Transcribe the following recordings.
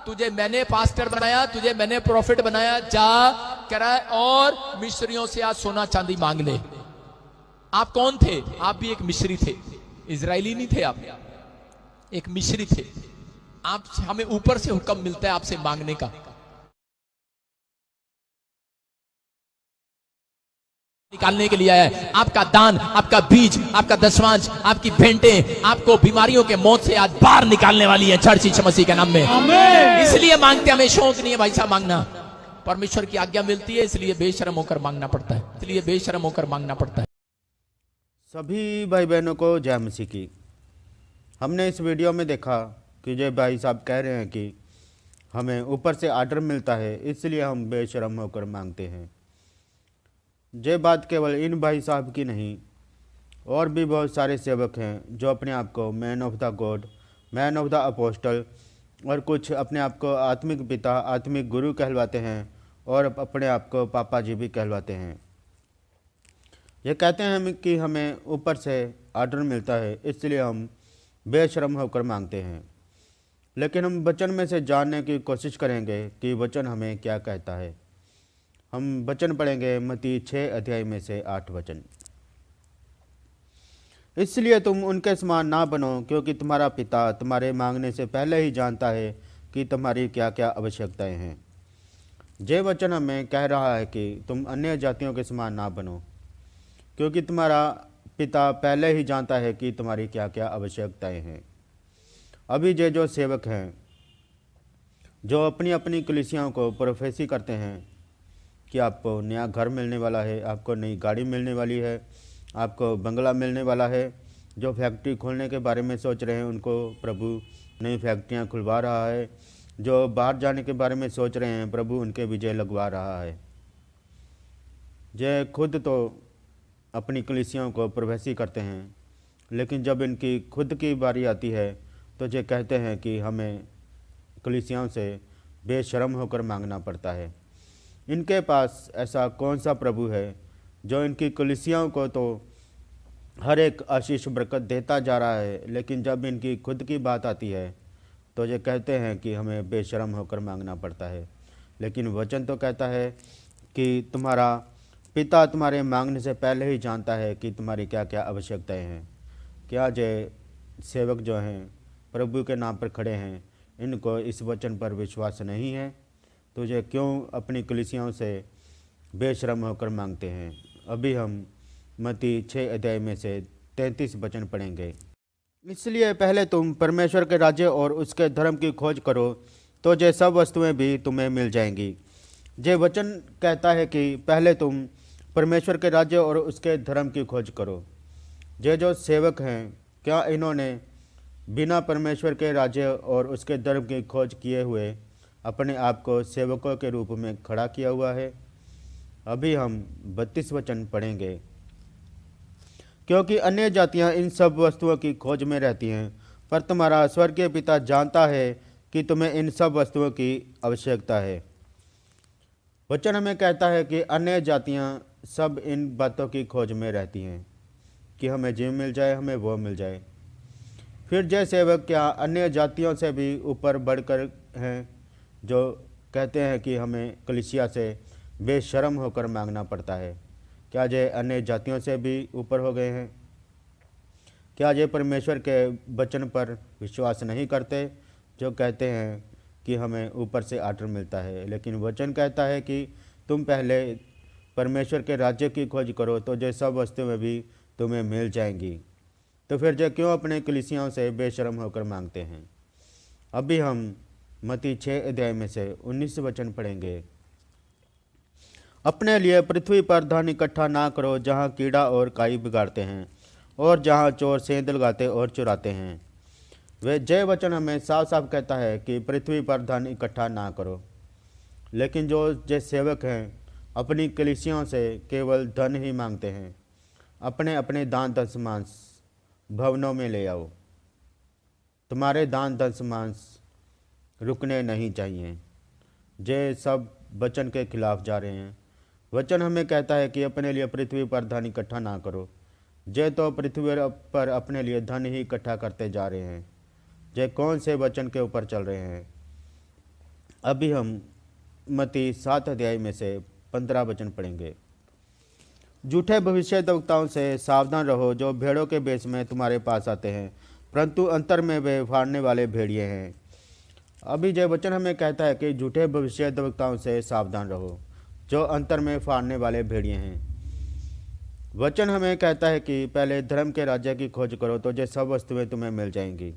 तुझे मैंने पास्टर बनाया, तुझे मैंने प्रॉफिट बनाया, जा कह रहा है, और मिस्रियों से आज सोना चांदी मांग ले। आप कौन थे? आप भी एक मिस्री थे, इजरायली नहीं थे, आप एक मिस्री थे। आप, हमें ऊपर से हुक्म मिलता है आपसे मांगने का, निकालने के लिए आया है। आपका दान, आपका बीज, आपका दशमांश, आपकी भेंटें आपको बीमारियों के मौत से आज बाहर निकालने वाली है चर्च यीशु मसीह के नाम में। इसलिए मांगते, हमें शौक नहीं है भाई साहब मांगना, परमेश्वर की आज्ञा मिलती है, इसलिए बेशर्म होकर मांगना पड़ता है, इसलिए बेशर्म होकर मांगना पड़ता है। सभी भाई बहनों को जय मसीह की। हमने इस वीडियो में देखा कि जय भाई साहब कह रहे हैं कि हमें ऊपर से आर्डर मिलता है, इसलिए हम बेशर्म होकर मांगते हैं। ये बात केवल इन भाई साहब की नहीं, और भी बहुत सारे सेवक हैं जो अपने आप को man of the God, man of the apostle और कुछ अपने आप को आत्मिक पिता, आत्मिक गुरु कहलवाते हैं, और अपने आप को पापा जी भी कहलवाते हैं। ये कहते हैं कि हमें ऊपर से आर्डर मिलता है, इसलिए हम बेशर्म होकर मांगते हैं। लेकिन हम वचन में से जानने की कोशिश करेंगे कि वचन हमें क्या कहता है। हम वचन पढ़ेंगे मत्ती 6 अध्याय में से 8 वचन। इसलिए तुम उनके समान ना बनो, क्योंकि तुम्हारा पिता तुम्हारे मांगने से पहले ही जानता है कि तुम्हारी क्या क्या आवश्यकताएं हैं। ये वचन हमें कह रहा है कि तुम अन्य जातियों के समान ना बनो, क्योंकि तुम्हारा पिता पहले ही जानता है कि तुम्हारी क्या क्या आवश्यकताएं हैं। अभी ये जो सेवक हैं जो अपनी अपनी कलीसियाओं को प्रोफेसी करते हैं कि आपको नया घर मिलने वाला है, आपको नई गाड़ी मिलने वाली है, आपको बंगला मिलने वाला है, जो फैक्ट्री खोलने के बारे में सोच रहे हैं उनको प्रभु नई फैक्ट्रियां खुलवा रहा है, जो बाहर जाने के बारे में सोच रहे हैं प्रभु उनके विजय लगवा रहा है। ये खुद तो अपनी कलीसियाओं को प्रोफेसी करते हैं, लेकिन जब इनकी खुद की बारी आती है तो ये कहते हैं कि हमें कलीसियाओं से बेशर्म होकर मांगना पड़ता है। इनके पास ऐसा कौन सा प्रभु है जो इनकी कलीसियाओं को तो हर एक आशीष बरकत देता जा रहा है, लेकिन जब इनकी खुद की बात आती है तो ये कहते हैं कि हमें बेशर्म होकर मांगना पड़ता है। लेकिन वचन तो कहता है कि तुम्हारा पिता तुम्हारे मांगने से पहले ही जानता है कि तुम्हारी क्या क्या आवश्यकताएं हैं। क्या जे सेवक जो हैं प्रभु के नाम पर खड़े हैं, इनको इस वचन पर विश्वास नहीं है? तुझे क्यों अपनी कलीसियाओं से बेशर्म होकर मांगते हैं? अभी हम मत्ती 6 अध्याय में से 33 वचन पढ़ेंगे। इसलिए पहले तुम परमेश्वर के राज्य और उसके धर्म की खोज करो, तो ये सब वस्तुएं भी तुम्हें मिल जाएंगी। ये वचन कहता है कि पहले तुम परमेश्वर के राज्य और उसके धर्म की खोज करो। ये जो सेवक हैं, क्या इन्होंने बिना परमेश्वर के राज्य और उसके धर्म की खोज किए हुए अपने आप को सेवकों के रूप में खड़ा किया हुआ है? अभी हम 32 वचन पढ़ेंगे। क्योंकि अन्य जातियां इन सब वस्तुओं की खोज में रहती हैं, पर तुम्हारा स्वर्गीय पिता जानता है कि तुम्हें इन सब वस्तुओं की आवश्यकता है। वचन हमें कहता है कि अन्य जातियां सब इन बातों की खोज में रहती हैं कि हमें ये मिल जाए, हमें वो मिल जाए। फिर जय सेवक क्या अन्य जातियों से भी ऊपर बढ़कर हैं, जो कहते हैं कि हमें कलीसिया से बेशर्म होकर मांगना पड़ता है? क्या ये अन्य जातियों से भी ऊपर हो गए हैं? क्या ये परमेश्वर के वचन पर विश्वास नहीं करते, जो कहते हैं कि हमें ऊपर से आर्डर मिलता है? लेकिन वचन कहता है कि तुम पहले परमेश्वर के राज्य की खोज करो, तो ये सब वस्तुएं भी तुम्हें मिल जाएंगी। तो फिर जो क्यों अपने कलीसियाओं से बेशर्म होकर मांगते हैं? अभी हम मत्ती 6 अध्याय में से 19 वचन पढ़ेंगे। अपने लिए पृथ्वी पर धन इकट्ठा ना करो, जहाँ कीड़ा और काई बिगाड़ते हैं और जहाँ चोर सेंध लगाते और चुराते हैं। वे जय वचन हमें साफ साफ कहता है कि पृथ्वी पर धन इकट्ठा ना करो। लेकिन जो जय सेवक हैं अपनी कलीसियाओं से केवल धन ही मांगते हैं। अपने अपने दान दशमांश भवनों में ले आओ। तुम्हारे दान दशमांश रुकने नहीं चाहिए। ये सब वचन के खिलाफ जा रहे हैं। वचन हमें कहता है कि अपने लिए पृथ्वी पर धन इकट्ठा ना करो। जे तो पृथ्वी पर अपने लिए धन ही इकट्ठा करते जा रहे हैं। जे कौन से वचन के ऊपर चल रहे हैं? अभी हम मत्ती 7 अध्याय में से 15 वचन पढ़ेंगे। झूठे भविष्यद्वक्ताओं से सावधान रहो, जो भेड़ों के वेश में तुम्हारे पास आते हैं, परंतु अंतर में वे फाड़ने वाले भेड़िए हैं। अभी जय वचन हमें कहता है कि झूठे भविष्यद्वक्ताओं से सावधान रहो, जो अंतर में फाड़ने वाले भेड़िए हैं। वचन हमें कहता है कि पहले धर्म के राज्य की खोज करो तो ये सब वस्तुएं तुम्हें मिल जाएंगी।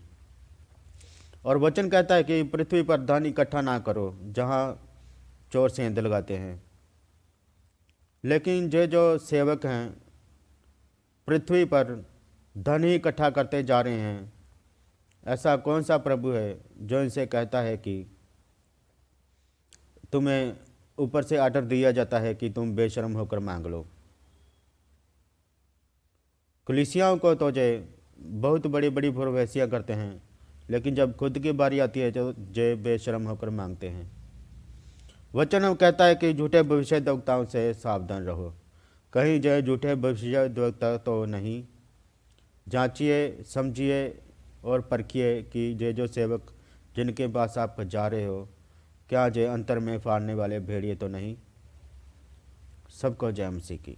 और वचन कहता है कि पृथ्वी पर धन इकट्ठा ना करो, जहाँ चोर सेंध लगाते हैं। लेकिन ये जो सेवक हैं पृथ्वी पर धन ही इकट्ठा करते जा रहे हैं, ऐसा कौन सा प्रभु है जो इनसे कहता है कि तुम्हें ऊपर से आर्डर दिया जाता है कि तुम बेशर्म होकर मांग लो। कलीसियाओं को तो जे बहुत बड़ी बड़ी प्रोफेसियाँ करते हैं, लेकिन जब खुद की बारी आती है तो जे बेशर्म होकर मांगते हैं। वचन हम कहता है कि झूठे भविष्यद्वक्ताओं से सावधान रहो। कहीं जो झूठे भविष्यद्वक्ता तो नहीं। जांचिए, समझिए और परखिए कि ये जो सेवक जिनके पास आप जा रहे हो, क्या जे अंतर में फाड़ने वाले भेड़िए तो नहीं। सबको जय मसीह की।